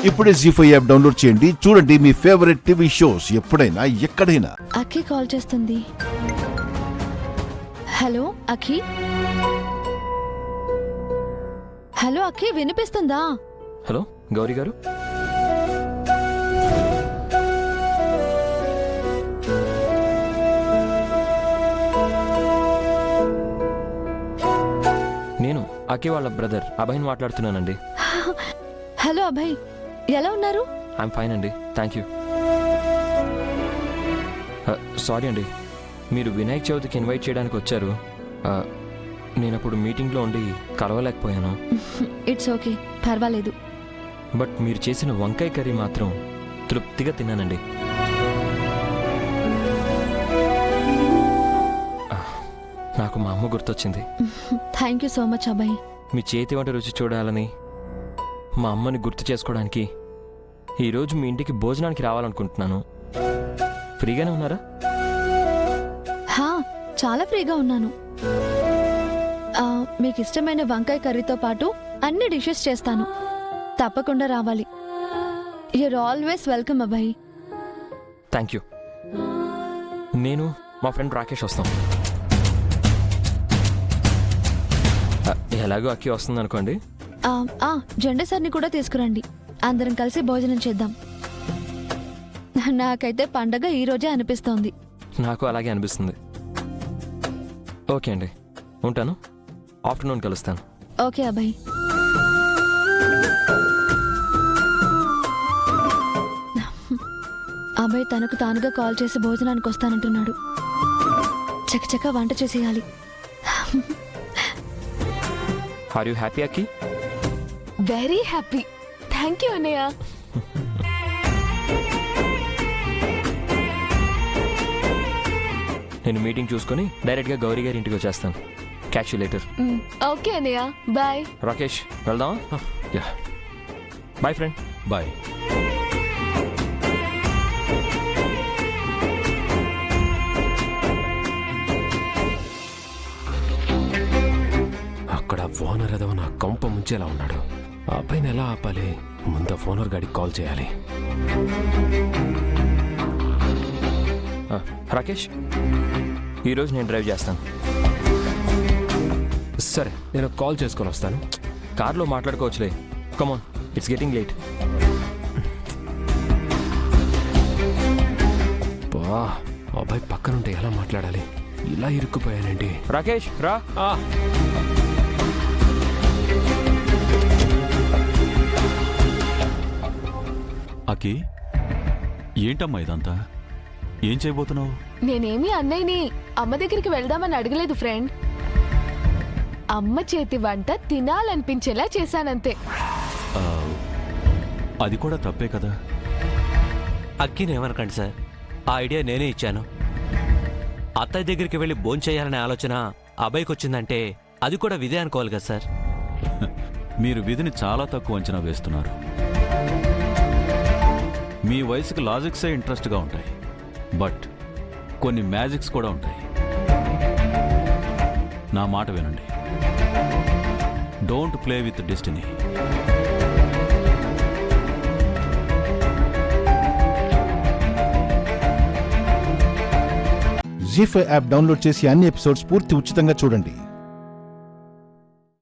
ఇప్పుడే జీ5 app download చేయండి. చూడండి మీ ఫేవరెట్ టీవీ షోస్ ఎప్పుడైనా ఎక్కడైనా. అఖి కాల్ చేస్తుంది. హలో అఖి. హలో అఖి, వినిపిస్తుందా? హలో గౌరీ గారు. నేను అఖి వాళ్ళ బ్రదర్ అభయ్ని మాట్లాడుతున్నానండి. హలో అభయ్, ఎలా ఉన్నారు? ఐఎమ్ ఫైన్ అండి, థ్యాంక్ యూ. సారీ అండి, మీరు వినాయక చవితికి ఇన్వైట్ చేయడానికి వచ్చారు. నేను అప్పుడు మీటింగ్లో ఉండి కలవలేకపోయాను. ఇట్స్ ఓకే, పర్వాలేదు. బట్ మీరు చేసిన వంకాయ కర్రీ మాత్రం తృప్తిగా తిన్నానండి. నాకు మా అమ్మ గుర్తొచ్చింది. Thank you so much Abhay. మీ చేతి వంట రుచి చూడాలని, మా అమ్మని గుర్తు చేసుకోవడానికి ఈరోజు మీ ఇంటికి భోజనానికి రావాలనుకుంటున్నాను. ఫ్రీగానే ఉన్నారా? హా, చాలా ఫ్రీగా ఉన్నాను. మీకు ఇష్టమైన వంకాయ కర్రీతో పాటు అన్ని డిషెస్ చేస్తాను. తప్పకుండా రావాలి. You're always welcome Abhay. Thank you. నేను మా ఫ్రెండ్ రాకేష్ వస్తాం. ఎలాగో అక్కి వస్తుంది అనుకోండి. జెండా సార్ని కూడా తీసుకురండి, అందరం కలిసి భోజనం చేద్దాం. నాకైతే పండగ ఈ రోజే అనిపిస్తోంది. నాకు అలాగే అనిపిస్తుంది. ఓకే అండి, ఉంటాను. ఆఫ్టర్నూన్ కలుస్తాను. ఓకే అభయ్. అభయ్ తనకు తానుగా కాల్ చేసి భోజనానికి వస్తానంటున్నాడు. చకచక వంట చేసేయాలి. Are you happy Akki? Very happy. Thank you అన్నయ్య. నేను మీటింగ్ చూసుకొని డైరెక్ట్గా గౌరీ గారి ఇంటికి వచ్చేస్తాను. Catch you later. ఓకే అన్నయ్య, బాయ్. రాకేష్, వెళ్దామా? Yeah, boy friend. బాయ్. అక్కడ ఓనర్ ఏదో నా కంప ముంచేలా ఉన్నాడు. ఆ పైన ఎలా ఆపాలి? ముందు ఓనర్ గాడికి కాల్ చేయాలి. రాకేష్, ఈరోజు నేను డ్రైవ్ చేస్తాను. సరే, నేను కాల్ చేసుకొని వస్తాను. కార్లో మాట్లాడుకోవచ్చులే. కమాన్, ఇట్స్ గెటింగ్ లేట్. బా, అబ్బాయి పక్కనుంటే ఎలా మాట్లాడాలి? ఇలా ఇరుక్కుపోయానండి. రాకేష్ రా. అకి, ఏంటమ్మా ఇదంతా? ఏం చేయబోతున్నావు? నేనేమి అన్నయ్యని అమ్మ దగ్గరికి వెళ్దామని అడగలేదు ఫ్రెండ్. అమ్మ చేతి వంట తినాలనిపించేలా చేశానంతే. అది కూడా తప్పే కదా. అక్కినేమనకండి సార్, ఆ ఐడియా నేనే ఇచ్చాను. అత్తయ్య దగ్గరికి వెళ్ళి భోంచేయాలనే ఆలోచన అబ్బాయికి వచ్చిందంటే అది కూడా విధే అనుకోవాలి కదా సార్. మీరు విధిని చాలా తక్కువ అంచనా వేస్తున్నారు. మీ వయసుకి లాజిక్సే ఇంట్రెస్ట్గా ఉంటాయి, బట్ కొన్ని మ్యాజిక్స్ కూడా ఉంటాయి. నా మాట వినండి. Don't play with destiny. Zee five app download చేసి అన్ని ఎపిసోడ్స్ పూర్తి ఉచితంగా చూడండి.